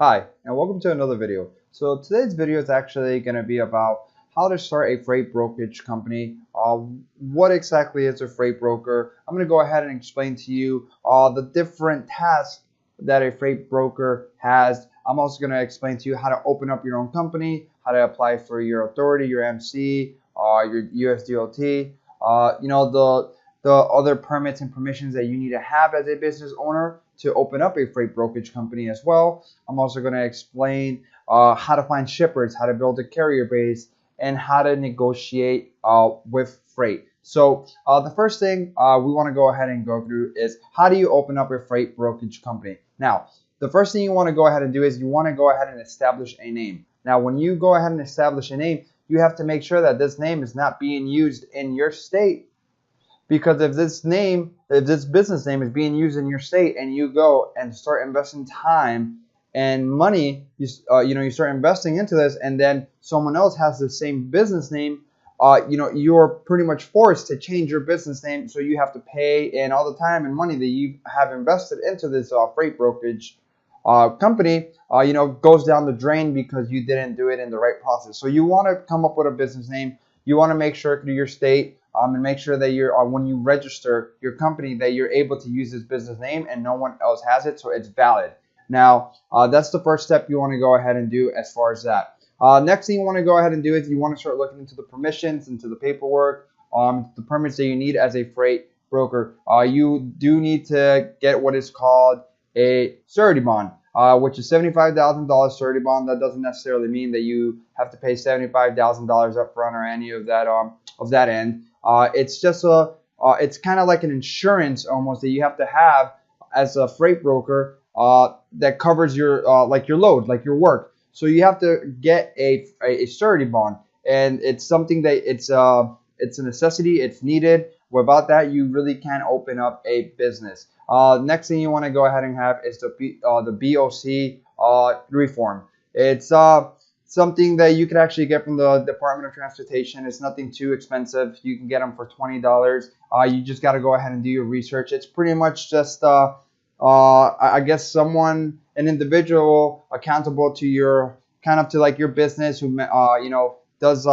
Hi, and welcome to another video. So today's video is actually going to be about how to start a freight brokerage company. What exactly is a freight broker? I'm going to go ahead and explain to you the different tasks that a freight broker has. I'm also going to explain to you how to open up your own company, how to apply for your authority, your MC, your USDOT, the other permits and permissions that you need to have as a business owner to open up a freight brokerage company as well. I'm also going to explain how to find shippers, how to build a carrier base, and how to negotiate with freight. So the first thing we want to go ahead and go through is how do you open up a freight brokerage company? Now, the first thing you want to go ahead and do is you want to go ahead and establish a name. Now, when you go ahead and establish a name, you have to make sure that this name is not being used in your state. Because if this business name is being used in your state and you go and start investing time and money, you start investing into this, and then someone else has the same business name, you're pretty much forced to change your business name. So you have to pay in all the time and money that you have invested into this freight brokerage company, goes down the drain because you didn't do it in the right process. So you want to come up with a business name. You want to make sure to your state and make sure that you're when you register your company that you're able to use this business name and no one else has it, so it's valid. Now, that's the first step you want to go ahead and do as far as that. Next thing you want to go ahead and do is you want to start looking into the permissions, into the paperwork, the permits that you need as a freight broker. You do need to get what is called a surety bond, which is $75,000 surety bond. That doesn't necessarily mean that you have to pay $75,000 up front or any of that end. It's just it's kind of like an insurance almost that you have to have as a freight broker that covers your like your load, like your work. So you have to get a surety bond, and it's something that it's a necessity. It's needed. Without that, you really can't open up a business. Next thing you want to go ahead and have is the BOC reform. It's something that you can actually get from the Department of Transportation. It's nothing too expensive. You can get them for $20. You just got to go ahead and do your research. It's pretty much just, I guess, an individual accountable to your, kind of to like your business who, does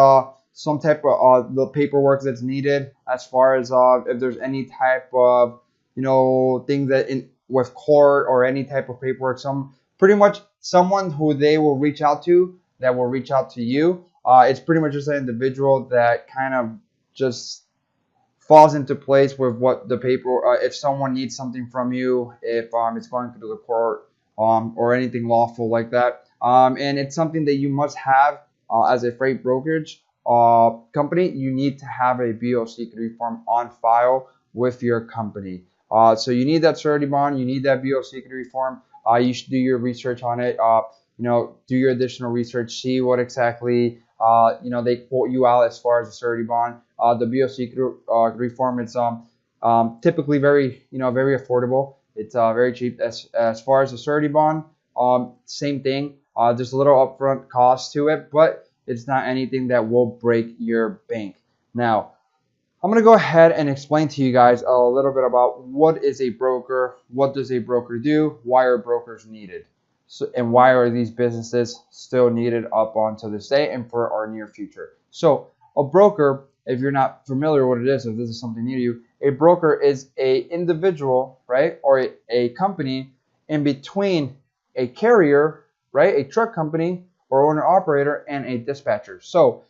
some type of the paperwork that's needed as far as if there's any type of, things that with court or any type of paperwork. Pretty much someone who they will reach out to, that will reach out to you. It's pretty much just an individual that kind of just falls into place with what the paper, if someone needs something from you, if it's going through the court or anything lawful like that. And it's something that you must have as a freight brokerage company. You need to have a BOC3 form on file with your company. So you need that surety bond, you need that BOC3 form. You should do your research on it. Do your additional research, see what exactly they quote you out as far as the surety bond. The BOC reform, it's typically very affordable. It's very cheap. As far as the surety bond, same thing. There's a little upfront cost to it, but it's not anything that will break your bank. Now, I'm going to go ahead and explain to you guys a little bit about what is a broker, what does a broker do, why are brokers needed. And why are these businesses still needed up onto this day and for our near future? So a broker, if you're not familiar with what it is, if this is something new to you, a broker is a individual, right, or a company in between a carrier, right, a truck company or owner operator, and a dispatcher. So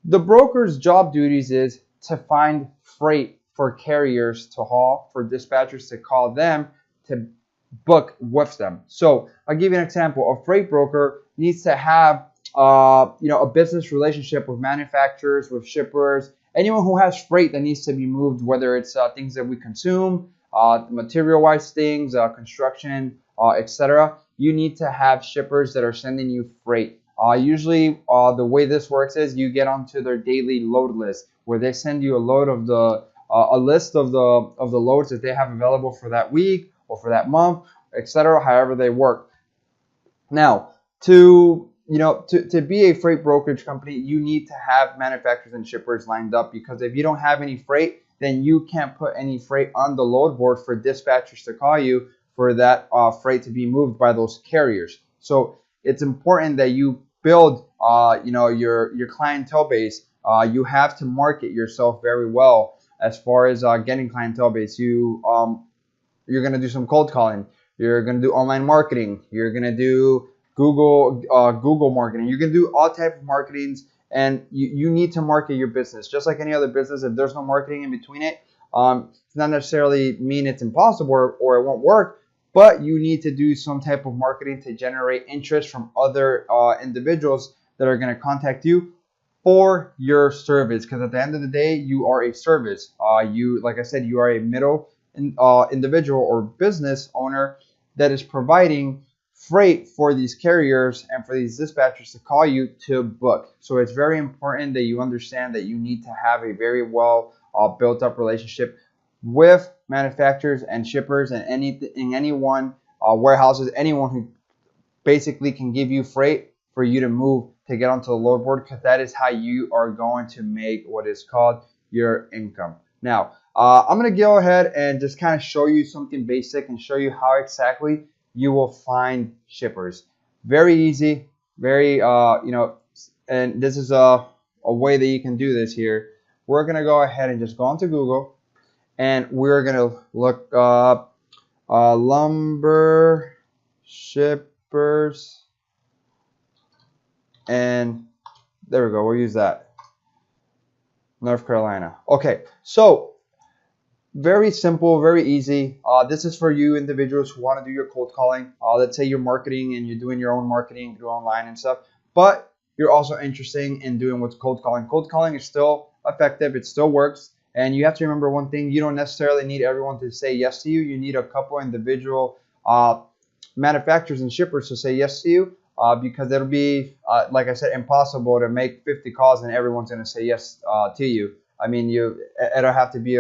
the broker's job duties is to find freight for carriers to haul, for dispatchers to call them to book with them. So I'll give you an example. A freight broker needs to have a business relationship with manufacturers, with shippers, anyone who has freight that needs to be moved, whether it's things that we consume, material-wise things, construction, etc. You need to have shippers that are sending you freight. Usually the way this works is you get onto their daily load list, where they send you a load of a list of the loads that they have available for that week or for that month, etc., however they work. Now, to be a freight brokerage company, you need to have manufacturers and shippers lined up, because if you don't have any freight, then you can't put any freight on the load board for dispatchers to call you for that freight to be moved by those carriers. So it's important that you build your clientele base. You have to market yourself very well as far as getting clientele base. You're gonna do some cold calling. You're gonna do online marketing. You're gonna do Google marketing. You're gonna do all type of marketings, and you need to market your business just like any other business. If there's no marketing in between it, it's not necessarily mean it's impossible or it won't work, but you need to do some type of marketing to generate interest from other individuals that are gonna contact you for your service. Because at the end of the day, you are a service. Like I said, you are a middle individual or business owner that is providing freight for these carriers and for these dispatchers to call you to book. So it's very important that you understand that you need to have a very well built up relationship with manufacturers and shippers and anyone, warehouses, anyone who basically can give you freight for you to move to get onto the load board, because that is how you are going to make what is called your income. Now, I'm going to go ahead and just kind of show you something basic and show you how exactly you will find shippers. Very easy, very, and this is a way that you can do this here. We're going to go ahead and just go onto Google, and we're going to look up lumber shippers, and there we go. We'll use that. North Carolina. Okay, so very simple, very easy. This is for you individuals who want to do your cold calling. Let's say you're marketing and you're doing your own marketing through online and stuff, but you're also interested in doing what's cold calling. Cold calling is still effective. It still works. And you have to remember one thing. You don't necessarily need everyone to say yes to you. You need a couple individual manufacturers and shippers to say yes to you, because it'll be, like I said, impossible to make 50 calls and everyone's going to say yes to you. I mean, it'll have to be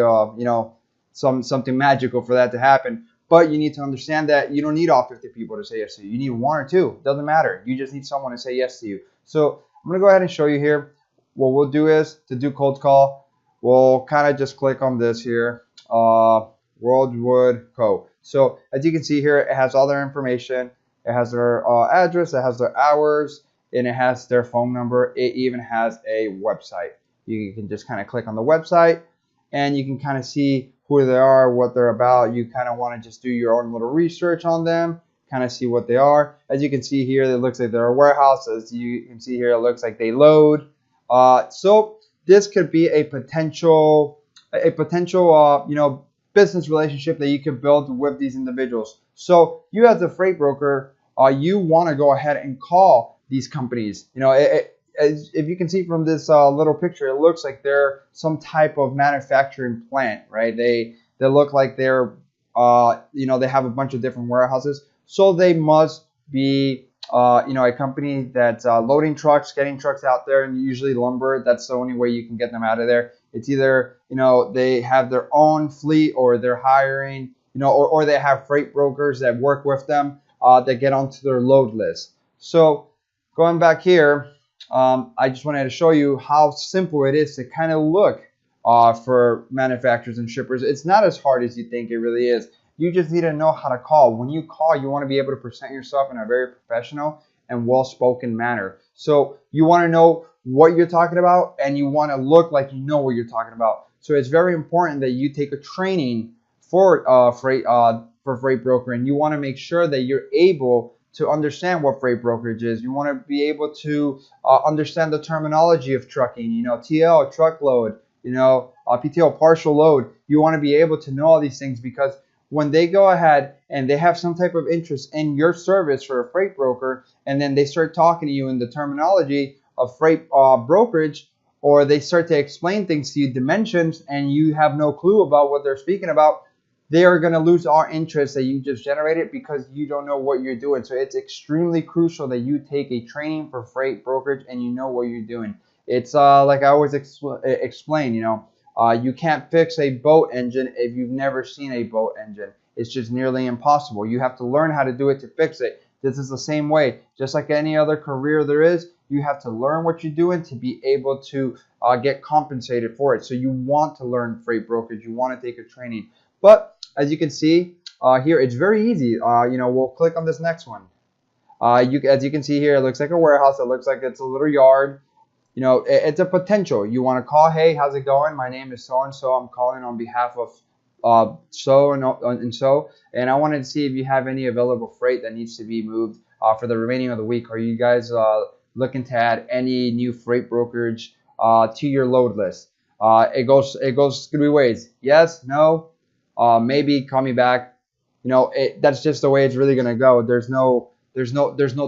something magical for that to happen. But you need to understand that you don't need all 50 people to say yes to you. You need one or two. Doesn't matter. You just need someone to say yes to you. So I'm going to go ahead and show you here. What we'll do is, to do cold call, we'll kind of just click on this here, Worldwood Co. So as you can see here, it has all their information. It has their address, it has their hours, and it has their phone number. It even has a website. You can just kind of click on the website, and you can kind of see who they are, what they're about. You kind of want to just do your own little research on them, kind of see what they are. As you can see here, it looks like they're a warehouse. As you can see here, it looks like they load. So this could be a potential business relationship that you could build with these individuals. So you as a freight broker, you want to go ahead and call these companies. If you can see from this little picture, it looks like they're some type of manufacturing plant, right? They look like they're, they have a bunch of different warehouses. So they must be, a company that's loading trucks, getting trucks out there, and usually lumber. That's the only way you can get them out of there. It's either, they have their own fleet, or they're hiring, or they have freight brokers that work with them that get onto their load list. So going back here, I just wanted to show you how simple it is to kind of look for manufacturers and shippers. It's not as hard as you think it really is. You just need to know how to call. When you call, you want to be able to present yourself in a very professional and well-spoken manner. So you want to know what you're talking about, and you want to look like you know what you're talking about. So it's very important that you take a training for freight broker, and you want to make sure that you're able to understand what freight brokerage is. You want to be able to understand the terminology of trucking, TL, truckload, PTO, partial load. You want to be able to know all these things, because when they go ahead and they have some type of interest in your service for a freight broker, and then they start talking to you in the terminology of freight brokerage, or they start to explain things to you, dimensions, and you have no clue about what they're speaking about, they are going to lose all interest that you just generated, because you don't know what you're doing. So it's extremely crucial that you take a training for freight brokerage and you know what you're doing. It's like I always explain, you can't fix a boat engine if you've never seen a boat engine. It's just nearly impossible. You have to learn how to do it to fix it. This is the same way. Just like any other career there is, you have to learn what you're doing to be able to get compensated for it. So you want to learn freight brokerage. You want to take a training. But as you can see here, it's very easy. We'll click on this next one. As you can see here, it looks like a warehouse. It looks like it's a little yard. It's a potential. You want to call, hey, how's it going? My name is so and so. I'm calling on behalf of so and so, and I wanted to see if you have any available freight that needs to be moved for the remaining of the week. Are you guys looking to add any new freight brokerage to your load list? It goes 3 ways: yes, no, maybe, call me back. That's just the way it's really gonna go. There's no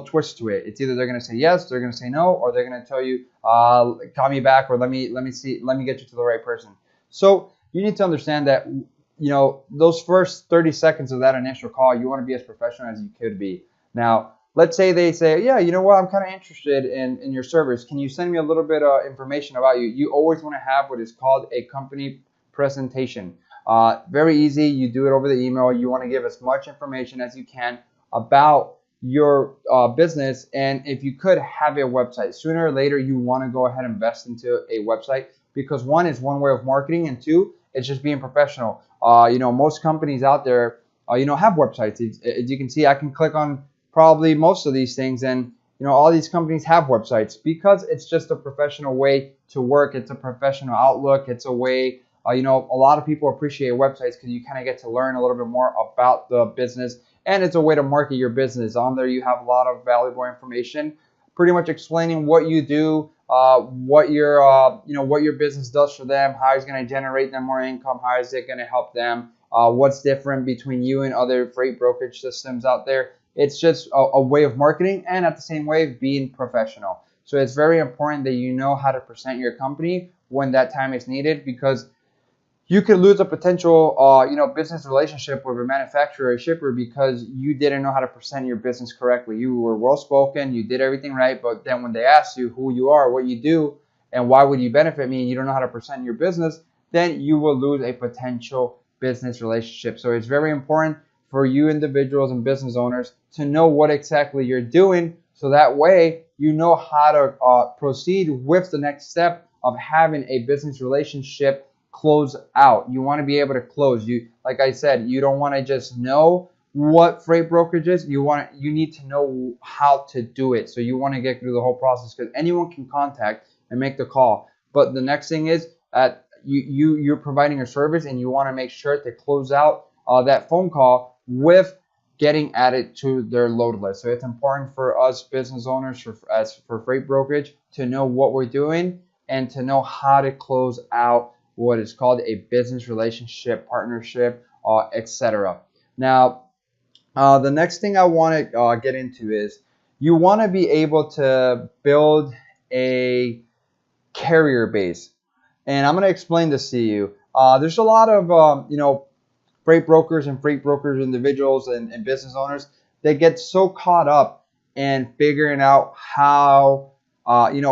twist to it. It's either they're gonna say yes, they're gonna say no, or they're gonna tell you call me back, or let me get you to the right person. So you need to understand that those first 30 seconds of that initial call, you want to be as professional as you could be. Now, let's say they say, yeah, you know what, I'm kind of interested in your service. Can you send me a little bit of information about you? You always want to have what is called a company presentation. Very easy. You do it over the email. You want to give as much information as you can about your business, and if you could, have a website. Sooner or later, you want to go ahead and invest into a website, because one is one way of marketing, and two, it's just being professional. Most companies out there, have websites. As you can see, I can click on probably most of these things, and all these companies have websites, because it's just a professional way to work. It's a professional outlook. It's a way, a lot of people appreciate websites because you kind of get to learn a little bit more about the business, and it's a way to market your business. On there, you have a lot of valuable information, pretty much explaining what you do, what your business does for them, how it's going to generate them more income, how is it going to help them, what's different between you and other freight brokerage systems out there. It's just a way of marketing, and at the same way, being professional. So it's very important that you know how to present your company when that time is needed, because you could lose a potential business relationship with a manufacturer or shipper because you didn't know how to present your business correctly. You were well spoken, you did everything right, but then when they ask you who you are, what you do, and why would you benefit me, and you don't know how to present your business, then you will lose a potential business relationship. So it's very important for you individuals and business owners to know what exactly you're doing, so that way you know how to proceed with the next step of having a business relationship close out. You want to be able to close. Like I said, you don't want to just know what freight brokerage is. You need to know how to do it. So you want to get through the whole process, because anyone can contact and make the call. But the next thing is you're providing a service, and you want to make sure to close out that phone call with getting added to their load list. So it's important for us business owners for freight brokerage to know what we're doing and to know how to close out what is called a business relationship, partnership, etc. Now, the next thing I want to get into is you want to be able to build a carrier base. And I'm going to explain this to you. There's a lot of, freight brokers and freight brokers individuals and business owners that get so caught up in figuring out how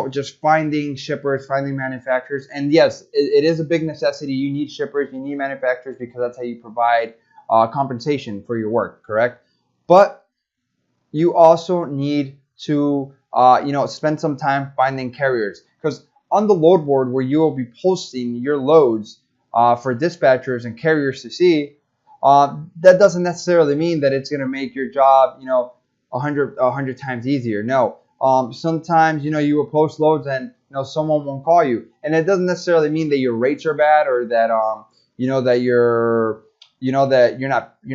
just finding shippers, finding manufacturers. And yes, it is a big necessity. You need shippers, you need manufacturers, because that's how you provide compensation for your work, correct? But you also need to, spend some time finding carriers, because on the load board where you will be posting your loads for dispatchers and carriers to see, that doesn't necessarily mean that it's going to make your job, 100 times easier. No. Sometimes, you will post loads and, someone won't call you. And it doesn't necessarily mean that your rates are bad, or that, that you're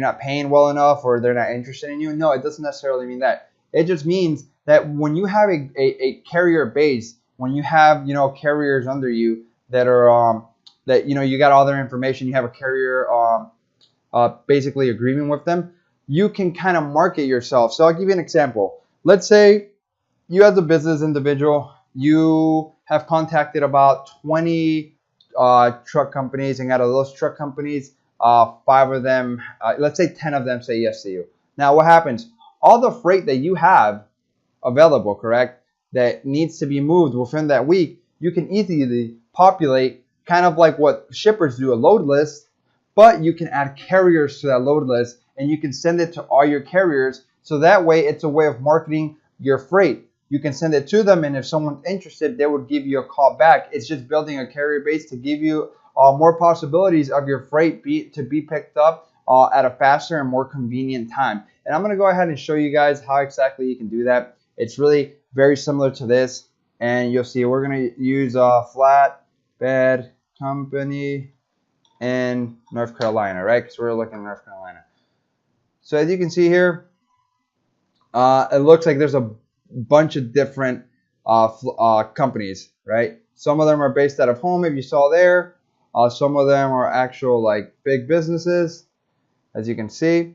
not paying well enough, or they're not interested in you. No, it doesn't necessarily mean that. It just means that when you have a carrier base, when you have, carriers under you that are, that, you got all their information, you have a carrier, basically agreement with them, you can kind of market yourself. So I'll give you an example. Let's say you as a business individual, you have contacted about 20 truck companies, and out of those truck companies, 5 of them, let's say 10 of them say yes to you. Now what happens? All the freight that you have available, correct, that needs to be moved within that week, you can easily populate, kind of like what shippers do, a load list, but you can add carriers to that load list, and you can send it to all your carriers. So that way, it's a way of marketing your freight. You can send it to them, and if someone's interested, they would give you a call back. It's just building a carrier base to give you more possibilities of your freight to be picked up at a faster and more convenient time. And I'm going to go ahead and show you guys how exactly you can do that. It's really very similar to this, and you'll see we're going to use a flatbed company in North Carolina, right? Because we're looking at North Carolina. So as you can see here, it looks like there's a bunch of different companies, right? Some of them are based out of home, if you saw there. Some of them are actual like big businesses, as you can see.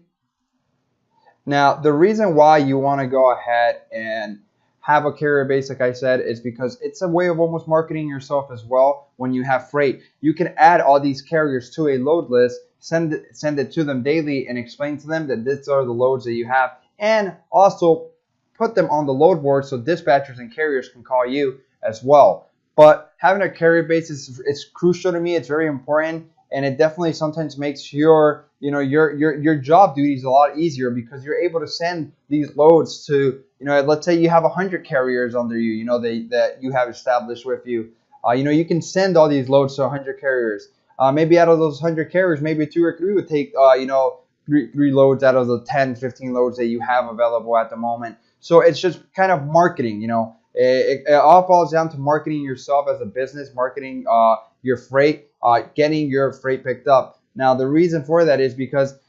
Now, the reason why you want to go ahead and have a carrier base, like I said, is because it's a way of almost marketing yourself as well. When you have freight, you can add all these carriers to a load list, send it to them daily, and explain to them that these are the loads that you have, and also put them on the load board so dispatchers and carriers can call you as well. But having a carrier base is crucial to me. It's very important, and it definitely sometimes makes your job duties a lot easier, because you're able to send these loads to, let's say you have 100 carriers under you, that you have established with you. You can send all these loads to 100 carriers. Maybe out of those 100 carriers, maybe 2 or 3 would take, three loads out of the 10, 15 loads that you have available at the moment. So it's just kind of marketing, It all falls down to marketing yourself as a business, marketing your freight, getting your freight picked up. Now, the reason for that is because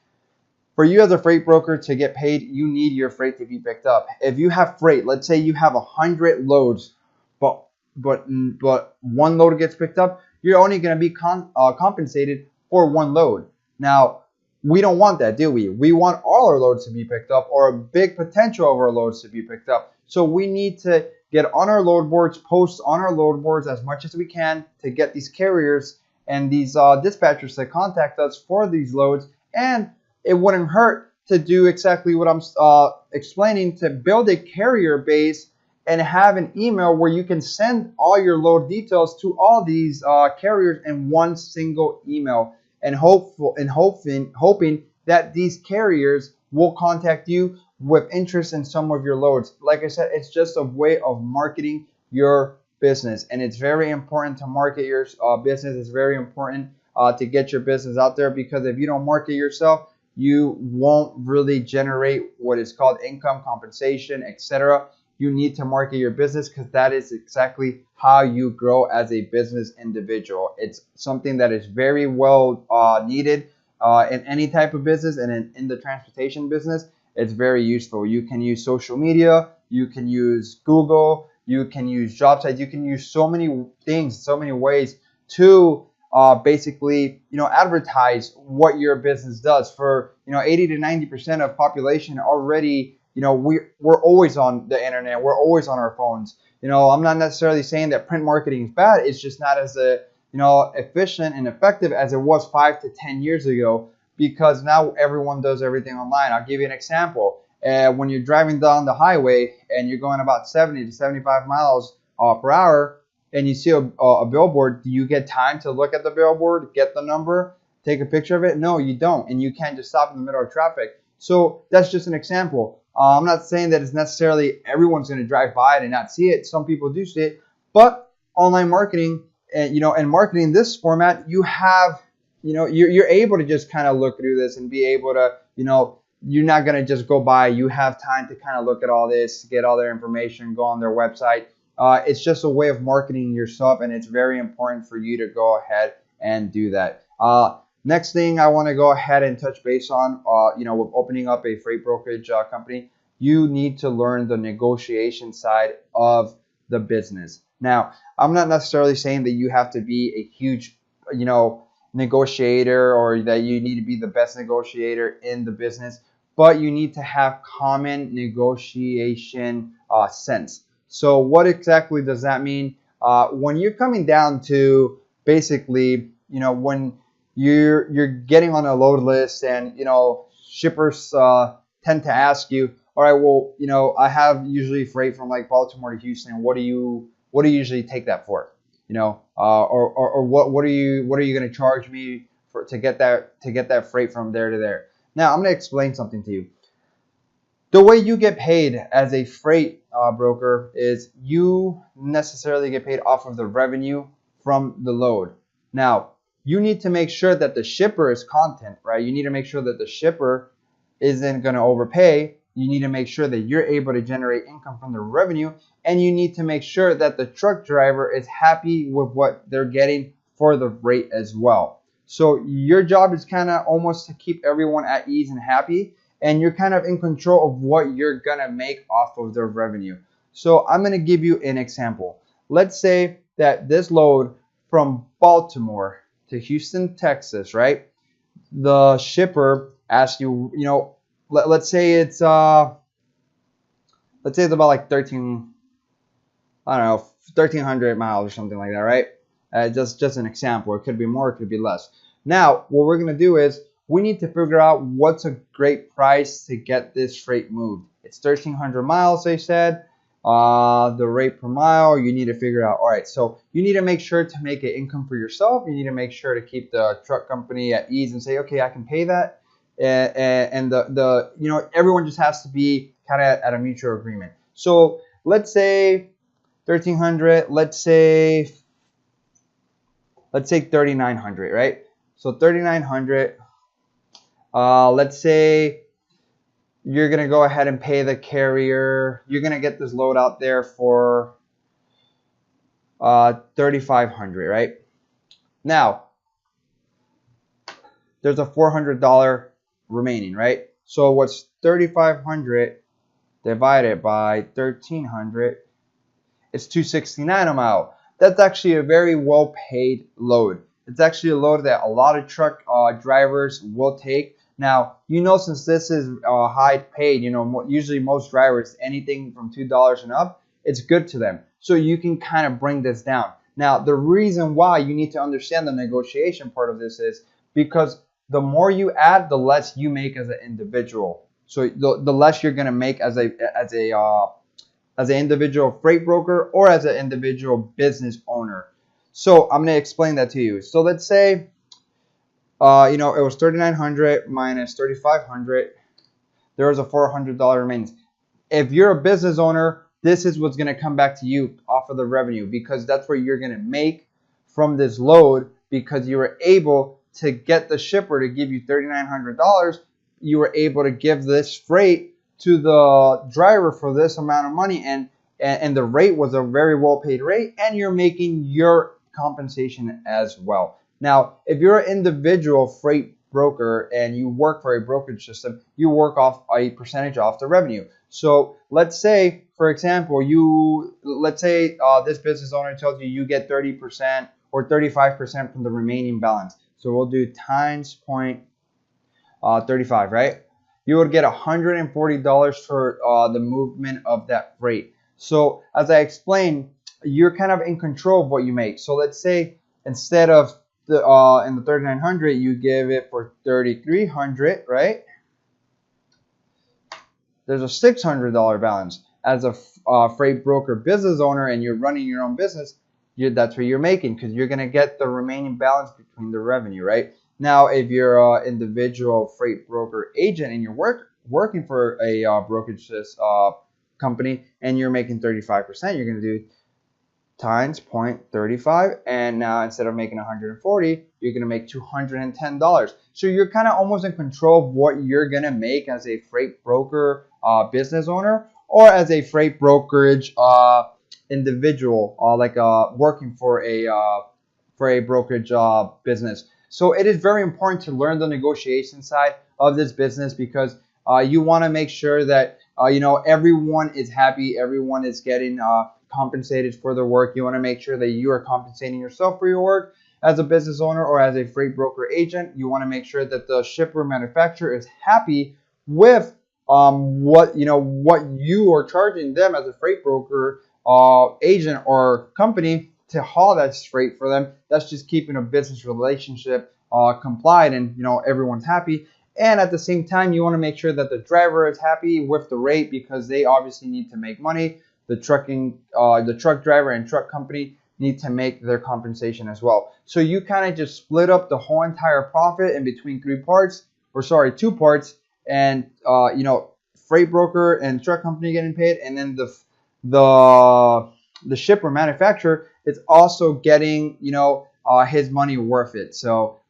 for you as a freight broker to get paid, you need your freight to be picked up. If you have freight, let's say you have 100 loads, but one load gets picked up, you're only going to be compensated for one load. Now, we don't want that, do we? We want all our loads to be picked up, or a big potential of our loads to be picked up. So we need to get on our load boards, post on our load boards as much as we can to get these carriers and these dispatchers to contact us for these loads. And it wouldn't hurt to do exactly what I'm explaining, to build a carrier base and have an email where you can send all your load details to all these carriers in one single email, and hoping that these carriers will contact you with interest in some of your loads. Like I said, it's just a way of marketing your business, and it's very important to market your business. It's very important to get your business out there, because if you don't market yourself, you won't really generate what is called income, compensation, etc. You need to market your business, because that is exactly how you grow as a business individual. It's something that is very well needed in any type of business, and in the transportation business, it's very useful. You can use social media, you can use Google, you can use job sites, you can use so many things, so many ways to basically, advertise what your business does. For 80 to 90% of population already, we're always on the internet, we're always on our phones. I'm not necessarily saying that print marketing is bad. It's just not as efficient and effective as it was 5 to 10 years ago, because now everyone does everything online. I'll give you an example. When you're driving down the highway and you're going about 70 to 75 miles per hour, and you see a billboard, do you get time to look at the billboard, get the number, take a picture of it? No, you don't. And you can't just stop in the middle of traffic. So that's just an example. I'm not saying that it's necessarily everyone's going to drive by it and not see it. Some people do see it. But online marketing, and marketing in this format, you have, you're able to just kind of look through this and be able to, you're not going to just go by. You have time to kind of look at all this, get all their information, go on their website. It's just a way of marketing yourself, and it's very important for you to go ahead and do that. Next thing I want to go ahead and touch base on, with opening up a freight brokerage company, you need to learn the negotiation side of the business. Now, I'm not necessarily saying that you have to be a huge, negotiator, or that you need to be the best negotiator in the business, but you need to have common negotiation sense. So what exactly does that mean? When you're coming down to basically, when you're getting on a load list, and shippers tend to ask you, all right, well, I have usually freight from like Baltimore to Houston. What do you usually take that for? Or what are you going to charge me for to get that freight from there to there? Now, I'm going to explain something to you. The way you get paid as a freight broker is you necessarily get paid off of the revenue from the load. Now, you need to make sure that the shipper is content, right? You need to make sure that the shipper isn't going to overpay. You need to make sure that you're able to generate income from the revenue, and you need to make sure that the truck driver is happy with what they're getting for the rate as well. So your job is kind of almost to keep everyone at ease and happy, and you're kind of in control of what you're going to make off of their revenue. So I'm going to give you an example. Let's say that this load from Baltimore to Houston, Texas, right? The shipper asks you, let's say it's about like 1,300 miles or something like that, right? Just an example. It could be more, it could be less. Now, what we're gonna do is we need to figure out what's a great price to get this freight moved. It's 1,300 miles, they said. The rate per mile, you need to figure out. All right, so you need to make sure to make an income for yourself. You need to make sure to keep the truck company at ease and say, okay, I can pay that. And everyone just has to be kind of at a mutual agreement. So let's say 1,300. Let's say 3,900, right? So 3,900. Let's say you're going to go ahead and pay the carrier. You're going to get this load out there for 3,500, right? Now, there's a $400 remaining, right? So what's 3,500 divided by 1,300? It's $269 a mile. That's actually a very well paid load. It's actually a load that a lot of truck drivers will take. Now, since this is high paid, usually most drivers, anything from $2 and up, it's good to them. So you can kind of bring this down. Now, the reason why you need to understand the negotiation part of this is because the more you add, the less you make as an individual. So the less you're going to make as an individual freight broker or as an individual business owner. So I'm going to explain that to you. So let's say, it was 3,900 minus 3,500. There was a $400 remaining. If you're a business owner, this is what's going to come back to you off of the revenue, because that's what you're going to make from this load, because you were able to get the shipper to give you $3,900. You were able to give this freight to the driver for this amount of money, and the rate was a very well paid rate, and you're making your compensation as well. Now, if you're an individual freight broker and you work for a brokerage system, you work off a percentage off the revenue. So let's say, for example, this business owner tells you get 30% or 35% from the remaining balance. So we'll do times 0.35, right? You would get $140 for the movement of that freight. So as I explained, you're kind of in control of what you make. So let's say instead of in the 3,900, you give it for 3,300, right? There's a $600 balance. As a freight broker business owner and you're running your own business, that's what you're making, because you're going to get the remaining balance between the revenue, right? Now, if you're an individual freight broker agent and you're working for a brokerage company and you're making 35%, you're going to do times 0.35, and now instead of making 140, you're going to make $210. So you're kind of almost in control of what you're going to make as a freight broker business owner, or as a freight brokerage individual, working for a brokerage business. So it is very important to learn the negotiation side of this business, because you want to make sure that everyone is happy, everyone is getting compensated for their work. You want to make sure that you are compensating yourself for your work as a business owner or as a freight broker agent. You want to make sure that the shipper manufacturer is happy with what you are charging them as a freight broker agent or company to haul that freight for them. That's just keeping a business relationship compliant, and everyone's happy. And at the same time, you want to make sure that the driver is happy with the rate, because they obviously need to make money. The truck driver and truck company need to make their compensation as well. So you kind of just split up the whole entire profit in between two parts, and freight broker and truck company getting paid, and then the shipper manufacturer is also getting his money worth it. So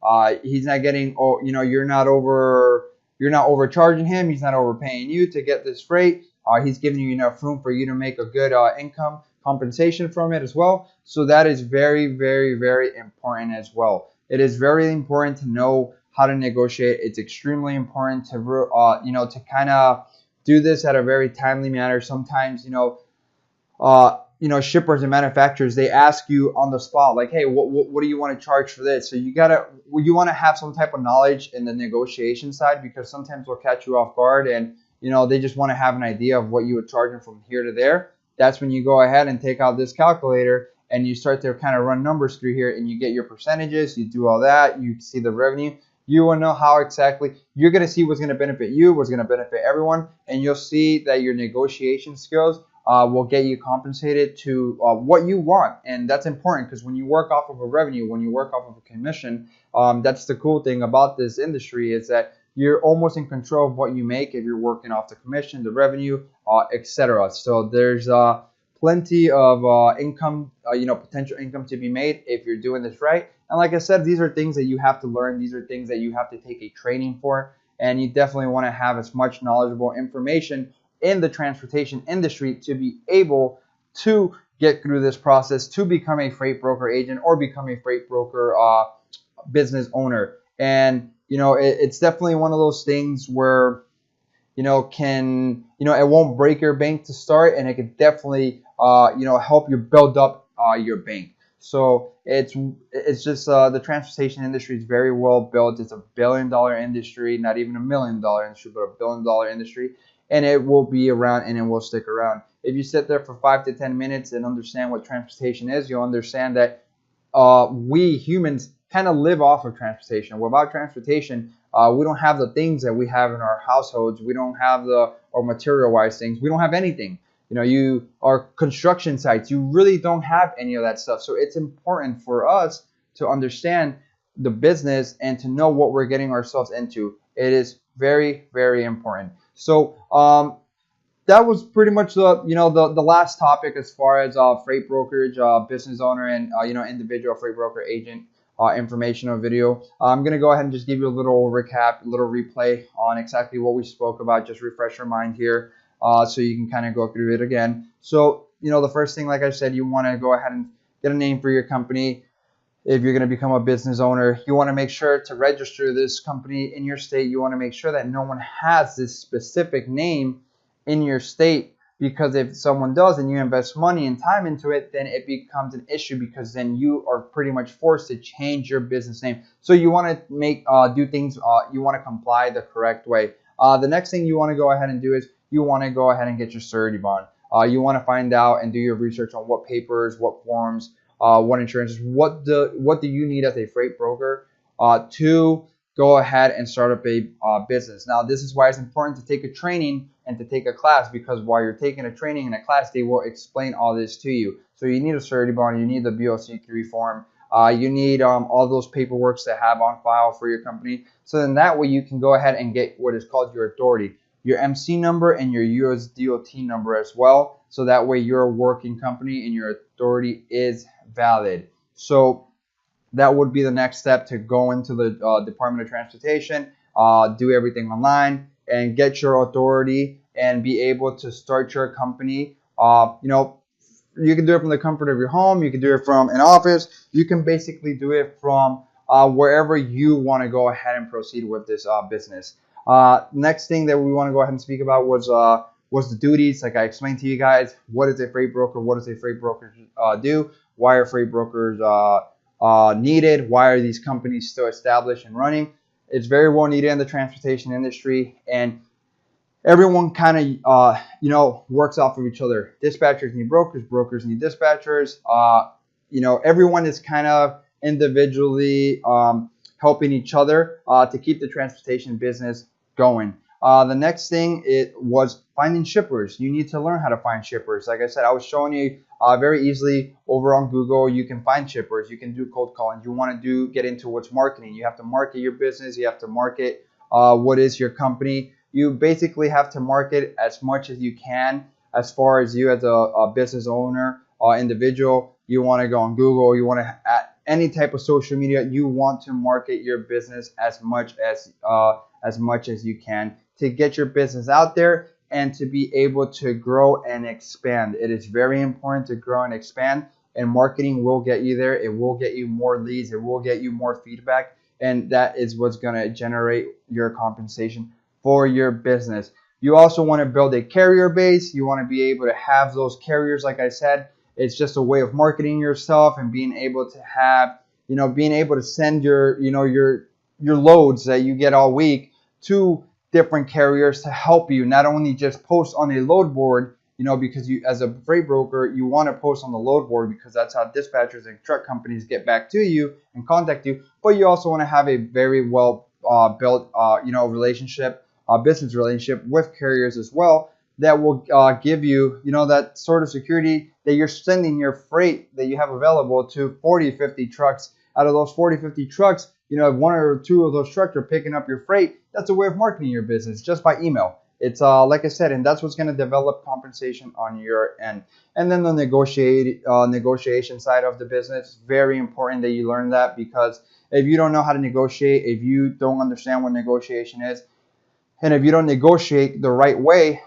he's not getting you're not over you're not overcharging him. He's not overpaying you to get this freight. He's giving you enough room for you to make a good income compensation from it as well. So that is very, very, very important as well. It is very important to know how to negotiate. It's extremely important to to kind of do this at a very timely manner. Sometimes shippers and manufacturers, they ask you on the spot, like, hey, what do you want to charge for this? So you want to have some type of knowledge in the negotiation side, because sometimes they'll catch you off guard, and they just want to have an idea of what you would charge them from here to there. That's when you go ahead and take out this calculator and you start to kind of run numbers through here, and you get your percentages, you do all that, you see the revenue. You will know how exactly you're going to see what's going to benefit you, what's going to benefit everyone, and you'll see that your negotiation skills will get you compensated to what you want. And that's important, because when you work off of a revenue, when you work off of a commission, that's the cool thing about this industry, is that you're almost in control of what you make if you're working off the commission, the revenue, etc. So there's plenty of income, potential income to be made if you're doing this right. And like I said, these are things that you have to learn. These are things that you have to take a training for. And you definitely want to have as much knowledgeable information in the transportation industry to be able to get through this process, to become a freight broker agent or become a freight broker business owner. And it's definitely one of those things where it won't break your bank to start, and it could definitely help you build up your bank. So it's just the transportation industry is very well built. It's $1 billion industry, not even $1 million industry, but $1 billion industry. And it will be around, and it will stick around. If you sit there for 5 to 10 minutes and understand what transportation is, you'll understand that we humans kind of live off of transportation. Without transportation, we don't have the things that we have in our households. We don't have or material-wise things. We don't have anything. Our construction sites, you really don't have any of that stuff. So it's important for us to understand the business and to know what we're getting ourselves into. It is very, very important. So that was pretty much the last topic as far as freight brokerage, business owner, and individual freight broker agent informational video. I'm gonna go ahead and just give you a little recap, a little replay on exactly what we spoke about. Just refresh your mind here, so you can kind of go through it again. So the first thing, like I said, you want to go ahead and get a name for your company. If you're going to become a business owner, you want to make sure to register this company in your state. You want to make sure that no one has this specific name in your state, because if someone does and you invest money and time into it, then it becomes an issue, because then you are pretty much forced to change your business name. So you want to do things, you want to comply the correct way. The next thing you want to go ahead and do is you want to go ahead and get your surety bond. You want to find out and do your research on what papers, what forms, what insurances, what do you need as a freight broker to go ahead and start up a business. Now, this is why it's important to take a training and to take a class, because while you're taking a training and a class, they will explain all this to you. So you need a surety bond, you need the BOC3 form, you need all those paperwork to have on file for your company. So then that way you can go ahead and get what is called your authority, your MC number and your US DOT number as well. So that way you're a working company and your authority is valid. So that would be the next step, to go into the Department of Transportation, do everything online, and get your authority and be able to start your company. You can do it from the comfort of your home. You can do it from an office. You can basically do it from wherever you want to go ahead and proceed with this business. Next thing that we want to go ahead and speak about was the duties. Like I explained to you guys, what is a freight broker? What does a freight broker do? Why are freight brokers needed? Why are these companies still established and running? It's very well needed in the transportation industry, and everyone kind of works off of each other. Dispatchers need brokers, brokers need dispatchers. Everyone is kind of individually helping each other to keep the transportation business going. The next thing was finding shippers. You need to learn how to find shippers. Like I said, I was showing you very easily over on Google. You can find shippers. You can do cold calling. You want to get into what's marketing. You have to market your business. You have to market what is your company. You basically have to market as much as you can. As far as you as a business owner or individual, you want to go on Google. You want to at any type of social media. You want to market your business as much as as much as you can to get your business out there and to be able to grow and expand. It is very important to grow and expand, and marketing will get you there. It will get you more leads. It will get you more feedback, and that is what's going to generate your compensation for your business. You also want to build a carrier base. You want to be able to have those carriers. Like I said, it's just a way of marketing yourself and being able to have, being able to send your loads that you get all week to different carriers to help you not only just post on a load board, because you, as a freight broker, you want to post on the load board because that's how dispatchers and truck companies get back to you and contact you. But you also want to have a very well built, relationship, business relationship with carriers as well that will give you, that sort of security that you're sending your freight that you have available to 40, 50 trucks. Out of those 40, 50 trucks, if one or two of those trucks are picking up your freight, that's a way of marketing your business just by email. It's like I said, and that's what's going to develop compensation on your end. And then the negotiation side of the business, very important that you learn that, because if you don't know how to negotiate, if you don't understand what negotiation is, and if you don't negotiate the right way,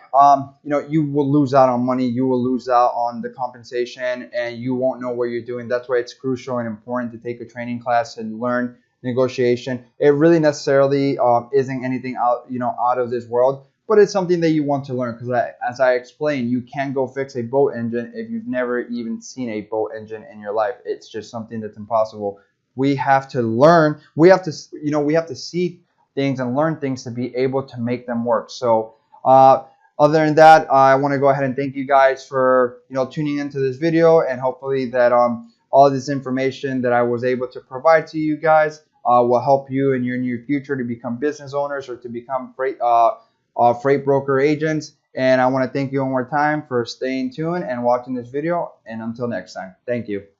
you will lose out on money. You will lose out on the compensation, and you won't know what you're doing. That's why it's crucial and important to take a training class and learn negotiation. It really necessarily isn't anything out of this world, but it's something that you want to learn, because as I explained, you can't go fix a boat engine if you've never even seen a boat engine in your life. It's just something that's impossible. We have to learn. We have to see things and learn things to be able to make them work. So other than that, I want to go ahead and thank you guys for tuning into this video, and hopefully that all this information that I was able to provide to you guys will help you in your near future to become business owners or to become freight broker agents. And I want to thank you one more time for staying tuned and watching this video, and until next time, thank you.